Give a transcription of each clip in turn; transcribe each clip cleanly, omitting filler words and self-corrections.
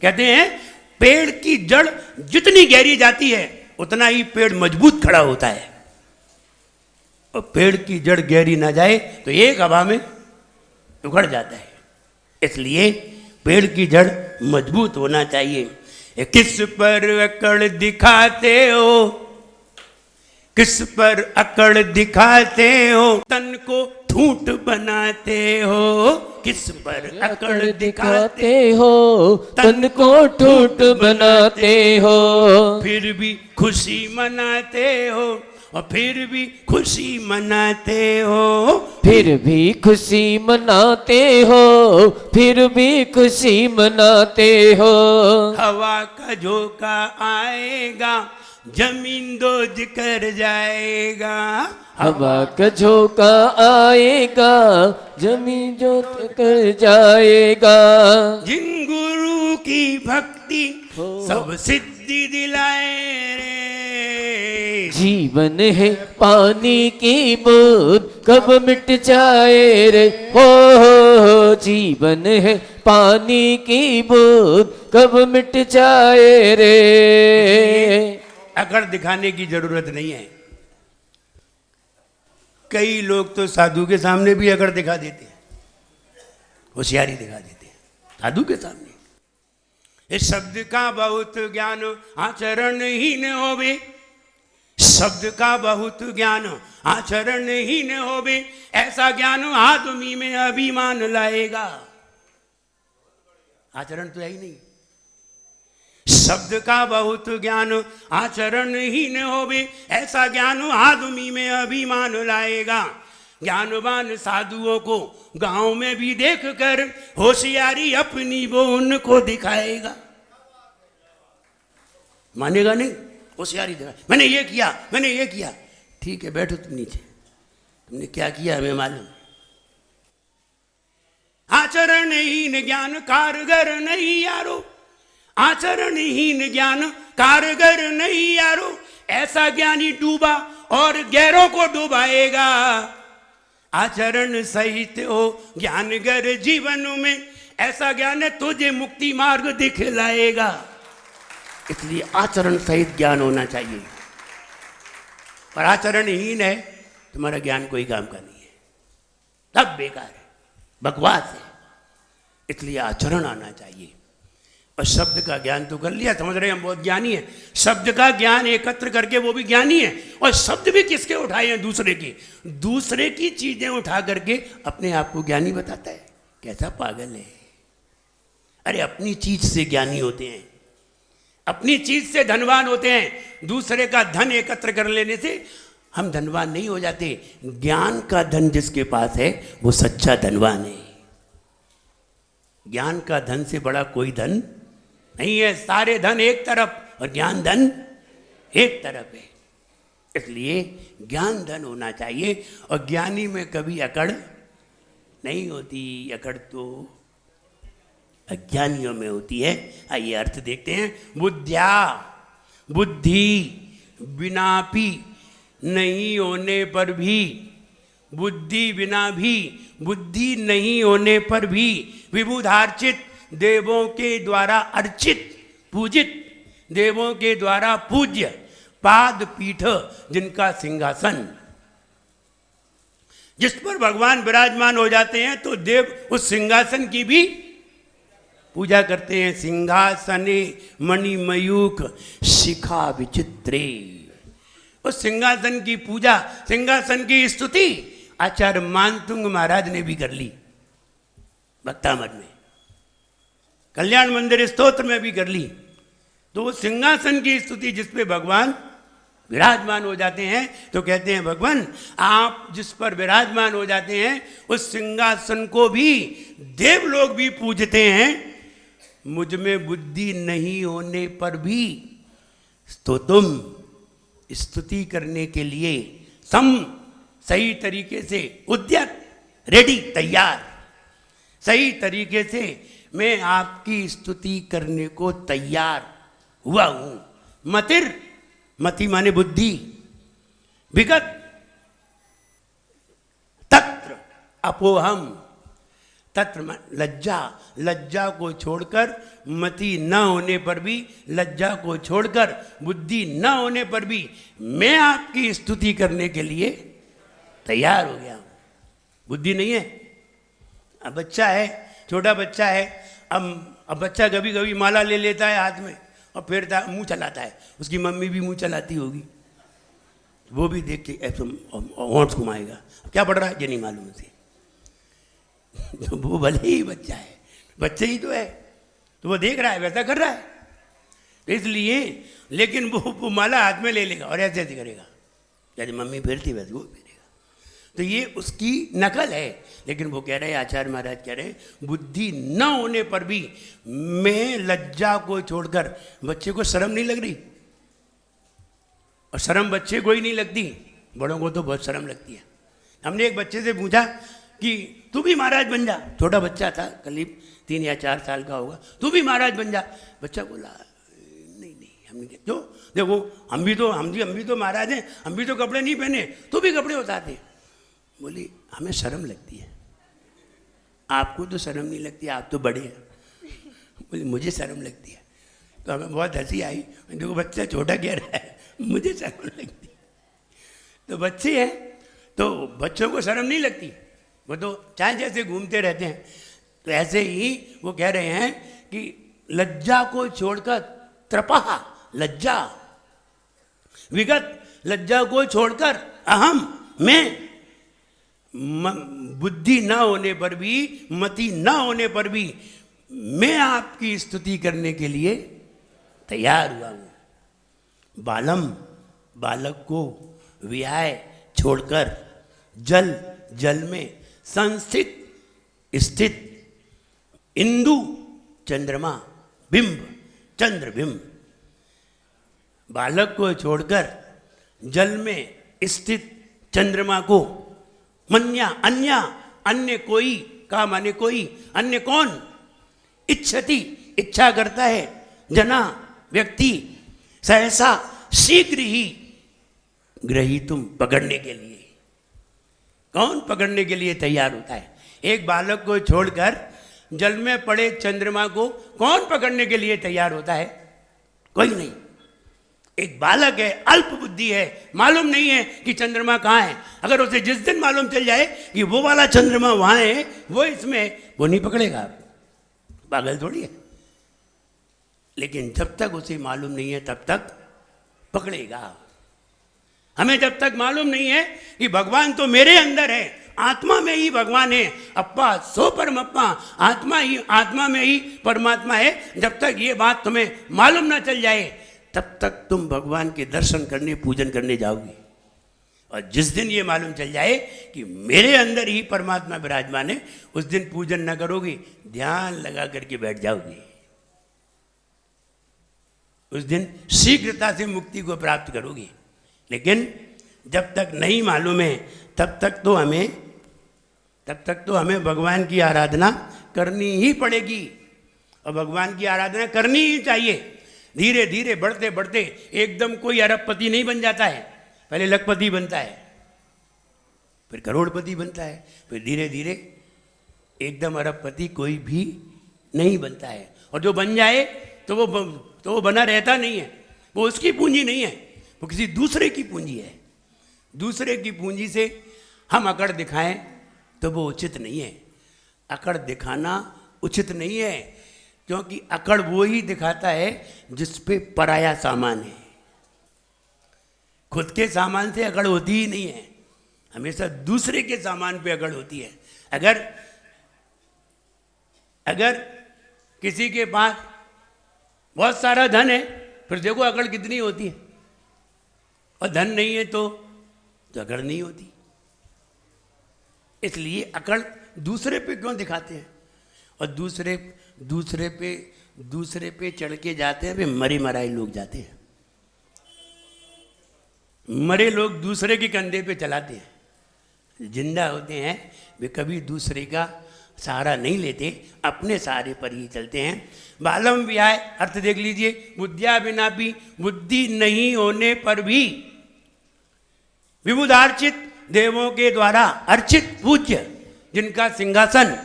कहते हैं पेड़ की जड़ जितनी गहरी जाती है उतना ही पेड़ मजबूत खड़ा होता है, और पेड़ की जड़ गहरी ना जाए तो एक हवा में उखड़ जाता है। इसलिए पेड़ की जड़ मजबूत होना चाहिए। किस पर अकड़ दिखाते हो, किस पर अकड़ दिखाते हो, तन को ठूंठ बनाते हो। किस पर अकड़ दिखाते हो, तन को ठूंठ बनाते हो। फिर भी खुशी मनाते हो, और फिर भी खुशी मनाते हो। फिर भी खुशी मनाते हो, फिर भी खुशी मनाते हो। हवा का झोंका आएगा, जमीन दोज कर जाएगा। हवा का झोंका आएगा, जमीन जोत कर जाएगा। जिन गुरु की भक्ति सब सिद्धि दिलाए रे। जीवन है पानी की बूंद, कब मिट जाए रे। हो जीवन है पानी की बूंद, कब मिट जाए रे। अकड़ दिखाने की जरूरत नहीं है। कई लोग तो साधु के सामने भी अकड़ दिखा देते हैं, होशियारी दिखा देते हैं साधु के सामने। इस शब्द का बहुत ज्ञान आचरण ही न होवे, शब्द का बहुत ज्ञान आचरण ही न होवे। ऐसा ज्ञान आदमी में अभिमान लाएगा, आचरण तो है ही नहीं। शब्द का बहुत ज्ञान आचरण ही न होवे, ऐसा ज्ञान आदमी में अभिमान लाएगा। ज्ञानवान साधुओं को गांव में भी देखकर होशियारी अपनी वो उनको दिखाएगा। मानेगा नहीं, होशियारी दिखा, मैंने ये किया, मैंने ये किया। ठीक है, बैठो तुम नीचे, तुमने क्या किया हमें मालूम। आचरणहीन ज्ञान कारगर नहीं यारो, आचरणहीन ज्ञान कारगर नहीं यारो। ऐसा ज्ञानी डूबा और गैरों को डुबाएगा। आचरण सहित हो ज्ञानगर जीवन में, ऐसा ज्ञान तुझे मुक्ति मार्ग दिखलाएगा। इसलिए आचरण सहित ज्ञान होना चाहिए। पर आचरणहीन है तुम्हारा ज्ञान कोई काम का नहीं है, सब बेकार है, बकवास है। इसलिए आचरण आना चाहिए। और शब्द का ज्ञान तो कर लिया, समझ रहे हैं हम बहुत ज्ञानी हैं। शब्द का ज्ञान एकत्र करके वो भी ज्ञानी है। और शब्द भी किसके उठाए हैं? दूसरे की, दूसरे की चीजें उठा करके अपने आप को ज्ञानी बताता है। कैसा पागल है। अरे अपनी चीज से ज्ञानी होते हैं, अपनी चीज से धनवान होते हैं। दूसरे का धन एकत्र कर लेने से हम धनवान नहीं हो जाते। ज्ञान का धन जिसके पास है वो सच्चा धनवान है। ज्ञान का धन से बड़ा कोई धन नहीं है। सारे धन एक तरफ और ज्ञान धन एक तरफ है। इसलिए ज्ञान धन होना चाहिए। और ज्ञानी में कभी अकड़ नहीं होती। अकड़ तो अज्ञानियों में होती है। आइए अर्थ देखते हैं। बुद्ध्या, बुद्धि बिनापि नहीं होने पर भी, बुद्धि बिना भी, बुद्धि नहीं होने पर भी विबुधार्चित, देवों के द्वारा अर्चित, पूजित, देवों के द्वारा पूज्य पाद पीठ, जिनका सिंहासन, जिस पर भगवान विराजमान हो जाते हैं तो देव उस सिंहासन की भी पूजा करते हैं। सिंहासने मणिमयूख शिखा विचित्रे। उस सिंहासन की पूजा, सिंहासन की स्तुति आचार्य मानतुंग महाराज ने भी कर ली भक्तामठ में, कल्याण मंदिर स्तोत्र में भी कर ली। तो वो सिंहासन की स्तुति जिस पे भगवान विराजमान हो जाते हैं, तो कहते हैं भगवान आप जिस पर विराजमान हो जाते हैं उस सिंहासन को भी देव लोग भी पूजते हैं। मुझ में बुद्धि नहीं होने पर भी तो तुम स्तुति करने के लिए सही तरीके से उद्यत, रेडी, तैयार, सही तरीके से मैं आपकी स्तुति करने को तैयार हुआ हूं। मतिर, मति माने बुद्धि, विगत तत्र अपोहम, तत्र लज्जा, लज्जा को छोड़कर, मति न होने पर भी, लज्जा को छोड़कर, बुद्धि न होने पर भी मैं आपकी स्तुति करने के लिए तैयार हो गया हूं। बुद्धि नहीं है। अब बच्चा है, छोटा बच्चा है, अब बच्चा कभी कभी माला ले लेता है हाथ में और फेरता, मुंह चलाता है, उसकी मम्मी भी मुंह चलाती होगी, वो भी देख के ऐसे होंठ घुमाएगा, क्या पढ़ रहा है ये नहीं मालूम उसे। तो वो भले ही बच्चा है, बच्चे ही तो है, तो वो देख रहा है, वैसा कर रहा है, तो इसलिए, लेकिन वो माला हाथ में ले लेगा और ऐसे ऐसे करेगा, जैसे मम्मी फेरती वैसे वो फेरेगा। तो ये उसकी नकल है। लेकिन वो कह रहे हैं, आचार्य महाराज कह रहे हैं, बुद्धि न होने पर भी मैं लज्जा को छोड़कर, बच्चे को शर्म नहीं लग रही, और शर्म बच्चे को ही नहीं लगती, बड़ों को तो बहुत शर्म लगती है। हमने एक बच्चे से पूछा कि तू भी महाराज बन जा, छोटा बच्चा था, करीब 3 या 4 साल का होगा, तू भी महाराज बन जा। बच्चा बोला नहीं हम नहीं, जो देखो हम भी तो महाराज हैं, हम भी तो कपड़े नहीं पहने, तू भी कपड़े उतारते। बोली हमें शर्म लगती है, आपको तो शर्म नहीं लगती, आप तो बड़े हैं। बोली मुझे शर्म लगती है। तो हमें बहुत हंसी आई, देखो बच्चा छोटा कह रहा है मुझे शर्म लगती है। तो बच्चे हैं तो बच्चों को शर्म नहीं लगती, वो तो चाहे जैसे घूमते रहते हैं। तो ऐसे ही वो कह रहे हैं कि लज्जा को छोड़कर, त्रपहा लज्जा, विगत लज्जा को छोड़कर, अहम मैं, बुद्धि ना होने पर भी, मति ना होने पर भी मैं आपकी स्तुति करने के लिए तैयार हुआ हूं। बालम, बालक को विहाय छोड़कर, जल में संस्थित स्थित, इंदु चंद्रमा बिंब, चंद्रबिंब, बालक को छोड़कर जल में स्थित चंद्रमा को, मन्या अन्य कोई, का माने कोई, अन्य कौन, इच्छति इच्छा करता है, जना व्यक्ति, सहसा शीघ्र ही, ग्रहीतुम पकड़ने के लिए, कौन पकड़ने के लिए तैयार होता है। एक बालक को छोड़कर जल में पड़े चंद्रमा को कौन पकड़ने के लिए तैयार होता है? कोई नहीं। एक बालक है, अल्प बुद्धि है, मालूम नहीं है कि चंद्रमा कहाँ है। अगर उसे जिस दिन मालूम चल जाए कि वो वाला चंद्रमा वहाँ है, वो इसमें, वो नहीं पकड़ेगा, पागल थोड़ी है। लेकिन जब तक उसे मालूम नहीं है तब तक पकड़ेगा। हमें जब तक मालूम नहीं है कि भगवान तो मेरे अंदर है, आत्मा में ही भगवान है, अप्पा सो परमप्पा, आत्मा में ही परमात्मा है, जब तक ये बात तुम्हें मालूम ना चल जाए तब तक तुम भगवान के दर्शन करने, पूजन करने जाओगे। और जिस दिन ये मालूम चल जाए कि मेरे अंदर ही परमात्मा विराजमान है, उस दिन पूजन न करोगे, ध्यान लगा करके बैठ जाओगे। उस दिन शीघ्रता से मुक्ति को प्राप्त करोगे। लेकिन जब तक नहीं मालूम है तब तक तो हमें भगवान की आराधना करनी ही पड़ेगी, और भगवान की आराधना करनी ही चाहिए। धीरे धीरे बढ़ते बढ़ते एकदम कोई अरबपति नहीं बन जाता है, पहले लखपति बनता है, फिर करोड़पति बनता है, फिर धीरे धीरे एकदम अरबपति कोई भी नहीं बनता है। और जो बन जाए तो वो बना रहता नहीं है, वो उसकी पूंजी नहीं है, वो किसी दूसरे की पूंजी है। दूसरे की पूंजी से हम अकड़ दिखाएं तो वो उचित नहीं है। अकड़ दिखाना उचित नहीं है, क्योंकि अकड़ वो ही दिखाता है जिस पे पराया सामान है। खुद के सामान से अकड़ होती ही नहीं है, हमेशा दूसरे के सामान पे अकड़ होती है। अगर किसी के पास बहुत सारा धन है, फिर देखो अकड़ कितनी होती है, और धन नहीं है तो अकड़ नहीं होती। इसलिए अकड़ दूसरे पे क्यों दिखाते हैं, और दूसरे पे चढ़ के जाते हैं। वे मरे मराए लोग जाते हैं, मरे लोग दूसरे के कंधे पे चलाते हैं। जिंदा होते हैं वे कभी दूसरे का सहारा नहीं लेते, अपने सहारे पर ही चलते हैं। बालम विहाय, अर्थ देख लीजिए, बुद्धिया बिना भी, बुद्धि नहीं होने पर भी, विबुधार्चित देवों के द्वारा अर्चित पूज्य, जिनका सिंहासन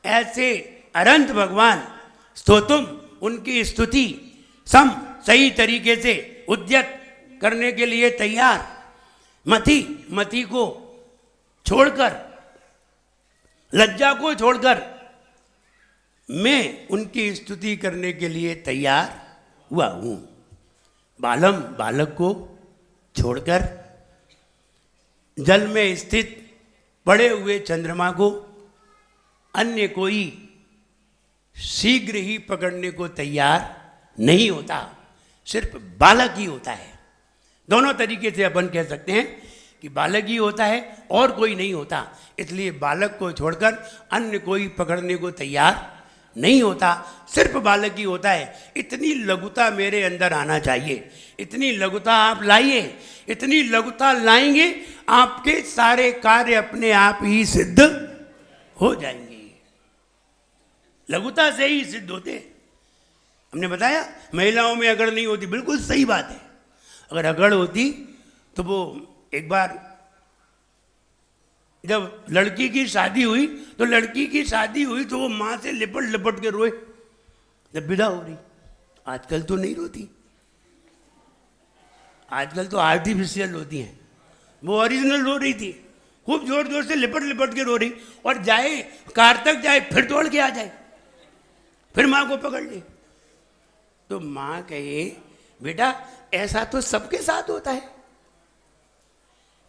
ऐसे अनंत भगवान स्तोतुम उनकी स्तुति सम सही तरीके से उद्यत करने के लिए तैयार, मति को छोड़कर, लज्जा को छोड़कर मैं उनकी स्तुति करने के लिए तैयार हुआ हूं। बालक को छोड़कर जल में स्थित पड़े हुए चंद्रमा को अन्य कोई शीघ्र ही पकड़ने को तैयार नहीं होता, सिर्फ बालक ही होता है। दोनों तरीके से अपन कह सकते हैं कि बालक ही होता है और कोई नहीं होता, इसलिए बालक को छोड़कर अन्य कोई पकड़ने को तैयार नहीं होता, सिर्फ बालक ही होता है। इतनी लघुता मेरे अंदर आना चाहिए, इतनी लघुता आप लाइए, इतनी लघुता लाएंगे आपके सारे कार्य अपने आप ही सिद्ध हो जाएंगे। लघुता से ही सिद्ध होते हैं। हमने बताया महिलाओं में अगड़ नहीं होती, बिल्कुल सही बात है। अगर अगड़ होती तो वो एक बार जब लड़की की शादी हुई तो वो माँ से लिपट लिपट के रोए जब विदा हो रही। आजकल तो नहीं रोती, आजकल तो आर्टिफिशियल होती हैं। वो ओरिजिनल रो रही थी, खूब जोर जोर से लिपट लिपट के रो रही, और जाए कार तक जाए फिर दौड़ के आ जाए, फिर माँ को पकड़ ले। तो माँ कहे बेटा ऐसा तो सबके साथ होता है,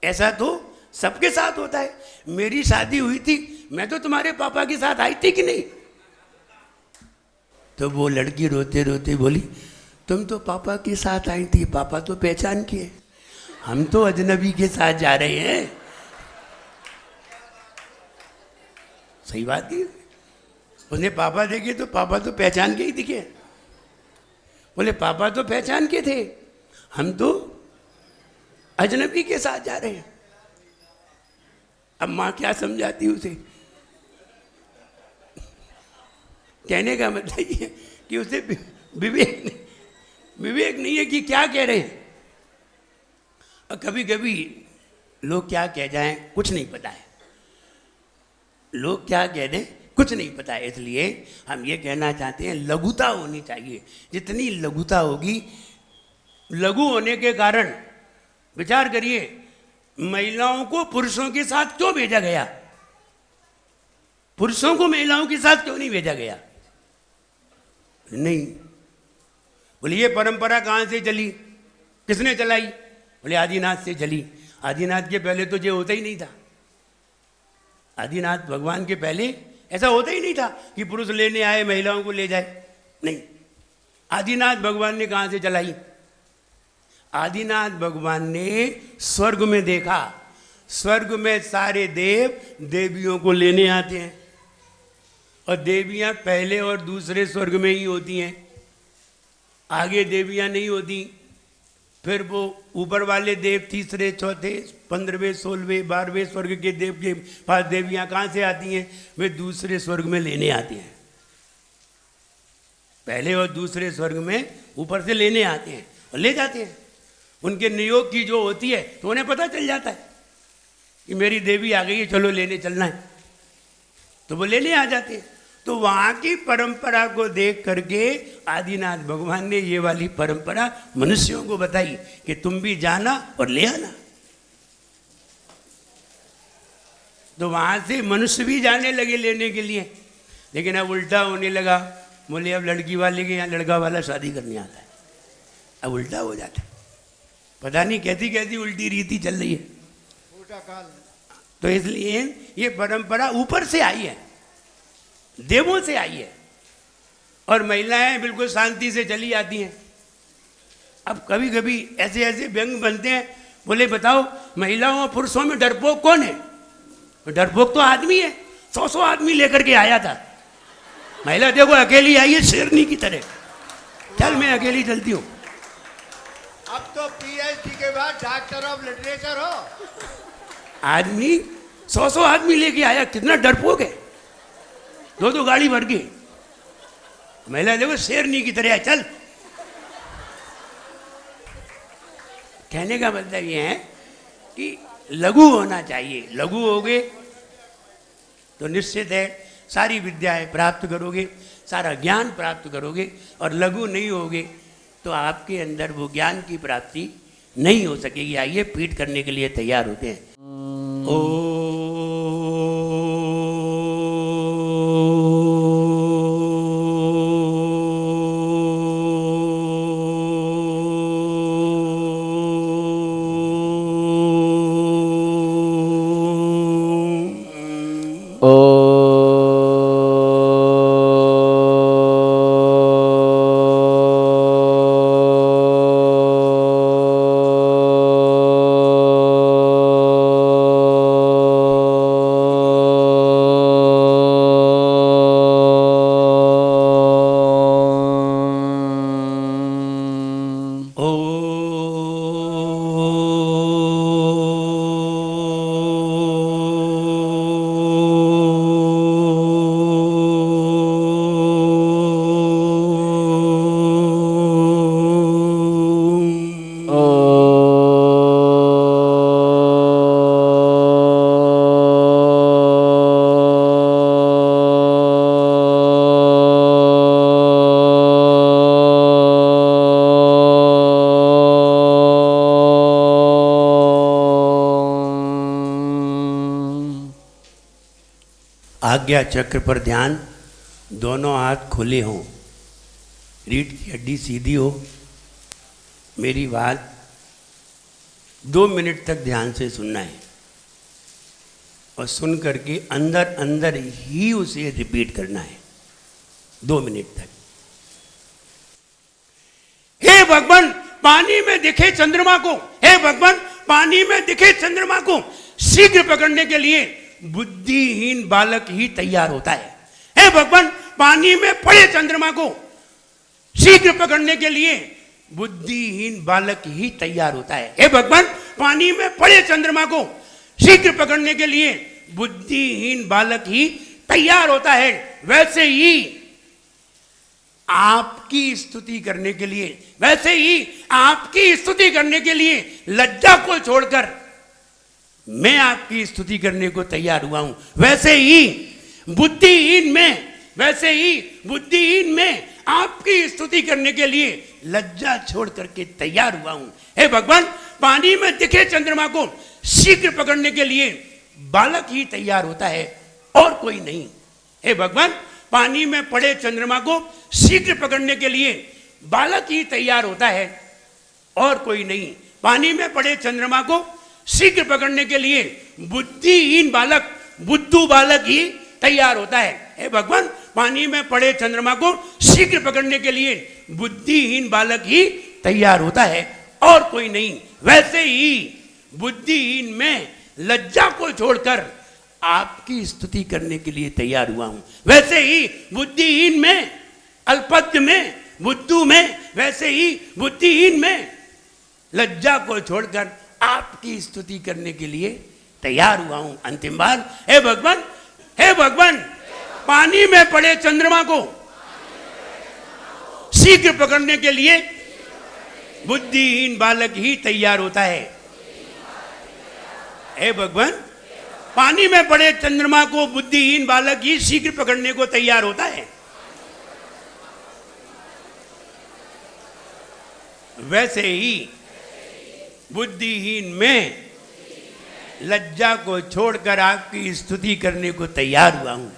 ऐसा तो सबके साथ होता है। मेरी शादी हुई थी, मैं तो तुम्हारे पापा के साथ आई थी कि नहीं? तो वो लड़की रोते रोते बोली तुम तो पापा के साथ आई थी, पापा तो पहचान किए, हम तो अजनबी के साथ जा रहे हैं। सही बात की। उसने पापा देखे तो पापा तो पहचान के ही दिखे। बोले पापा तो पहचान के थे, हम तो अजनबी के साथ जा रहे हैं। अब माँ क्या समझाती उसे? कहने का मतलब ये कि उसे विवेक नहीं है कि क्या कह रहे हैं। और कभी कभी लोग क्या कह जाएं कुछ नहीं पता है, लोग क्या कह दें कुछ नहीं पता है। इसलिए हम ये कहना चाहते हैं लघुता होनी चाहिए। जितनी लघुता होगी, लघु होने के कारण विचार करिए महिलाओं को पुरुषों के साथ क्यों भेजा गया? पुरुषों को महिलाओं के साथ क्यों नहीं भेजा गया? नहीं। बोले ये परंपरा कहाँ से चली, किसने चलाई? बोले आदिनाथ से चली। आदिनाथ के पहले तो ये होता ही नहीं था। आदिनाथ भगवान के पहले ऐसा होता ही नहीं था कि पुरुष लेने आए महिलाओं को ले जाए। नहीं, आदिनाथ भगवान ने कहाँ से चलाई? आदिनाथ भगवान ने स्वर्ग में देखा, स्वर्ग में सारे देव देवियों को लेने आते हैं, और देवियां पहले और दूसरे स्वर्ग में ही होती हैं, आगे देवियां नहीं होती। फिर वो ऊपर वाले देव तीसरे चौथे 15वें 16वें 12वें स्वर्ग के देव के पास देवियां कहाँ से आती हैं? वे दूसरे स्वर्ग में लेने आती हैं। पहले और दूसरे स्वर्ग में ऊपर से लेने आते हैं और ले जाते हैं। उनके नियोग की जो होती है तो उन्हें पता चल जाता है कि मेरी देवी आ गई है, चलो लेने चलना है, तो वो लेने आ जाते हैं। तो वहाँ की परंपरा को देख करके आदिनाथ भगवान ने ये वाली परंपरा मनुष्यों को बताई कि तुम भी जाना और ले आना। तो वहाँ से मनुष्य भी जाने लगे लेने के लिए, लेकिन अब उल्टा होने लगा। बोले अब लड़की वाले के यहाँ लड़का वाला शादी करने आता है, अब उल्टा हो जाता है। पता नहीं कैसी कैसी उल्टी रीति चल रही है। तो इसलिए ये परंपरा ऊपर से आई है, देवों से आई है, और महिलाएं बिल्कुल शांति से चली आती हैं। अब कभी कभी ऐसे ऐसे व्यंग बनते हैं, बोले बताओ महिलाओं और पुरुषों में डरपोक कौन है? डरपोक तो आदमी है, 100 आदमी लेकर के आया था। महिला देखो अकेली आई है शेरनी की तरह, चल मैं अकेली चलती हूँ। अब तो पीएचडी के बाद डॉक्टर ऑफ लिटरेचर हो। आदमी 100 आदमी लेके आया, कितना डरपोक है, 2 गाड़ी भर गई। महिला देखो शेरनी की तरह, चल। कहने का मतलब ये है कि लघु होना चाहिए। लघु हो गए तो निश्चित है सारी विद्याएं प्राप्त करोगे, सारा ज्ञान प्राप्त करोगे और लघु नहीं होगे तो आपके अंदर वो ज्ञान की प्राप्ति नहीं हो सकेगी। आइए पीठ करने के लिए तैयार होते हैं। ओ आज्ञा चक्र पर ध्यान, दोनों हाथ खुले हों, रीढ़ की हड्डी सीधी हो। मेरी बात 2 मिनट तक ध्यान से सुनना है और सुन करके अंदर अंदर ही उसे रिपीट करना है 2 मिनट तक। हे भगवान, पानी में दिखे चंद्रमा को, हे भगवान, पानी में दिखे चंद्रमा को शीघ्र पकड़ने के लिए बुद्धिहीन बालक ही तैयार होता है। हे भगवान, पानी में पड़े चंद्रमा को शीघ्र पकड़ने के लिए बुद्धिहीन बालक ही तैयार होता है। हे भगवान, पानी में पड़े चंद्रमा को शीघ्र पकड़ने के लिए बुद्धिहीन बालक ही तैयार होता है। वैसे ही आपकी स्तुति करने के लिए, वैसे ही आपकी स्तुति करने के लिए लज्जा को छोड़कर मैं आपकी स्तुति करने को तैयार हुआ हूं। वैसे ही बुद्धिहीन में आपकी स्तुति करने के लिए लज्जा छोड़ करके तैयार हुआ हूं। हे भगवान, पानी में दिखे चंद्रमा को शीघ्र पकड़ने के लिए बालक ही तैयार होता है और कोई नहीं। हे भगवान, पानी में पड़े चंद्रमा को शीघ्र पकड़ने के लिए बालक ही तैयार होता है और कोई नहीं। पानी में पड़े चंद्रमा को शीघ्र पकड़ने के लिए बुद्धिहीन बालक, बुद्धू बालक ही तैयार होता है। हे भगवान, पानी में पड़े चंद्रमा को शीघ्र पकड़ने के लिए बुद्धिहीन बालक ही तैयार होता है और कोई नहीं। वैसे ही बुद्धिहीन में लज्जा को छोड़कर आपकी स्तुति करने के लिए तैयार हुआ हूं। वैसे ही बुद्धिहीन में, अल्पज्ञ में, बुद्धू में, वैसे ही बुद्धिहीन में लज्जा को छोड़कर आपकी स्तुति करने के लिए तैयार हुआ हूं। अंतिम बार, हे भगवान, हे भगवान, पानी में पड़े चंद्रमा को शीघ्र पकड़ने के लिए बुद्धिहीन बालक ही तैयार होता है। हे भगवान, पानी में पड़े चंद्रमा को बुद्धिहीन बालक ही शीघ्र पकड़ने को तैयार होता है। वैसे ही बुद्धिहीन में लज्जा को छोड़कर आपकी स्तुति करने को तैयार हुआ हूं।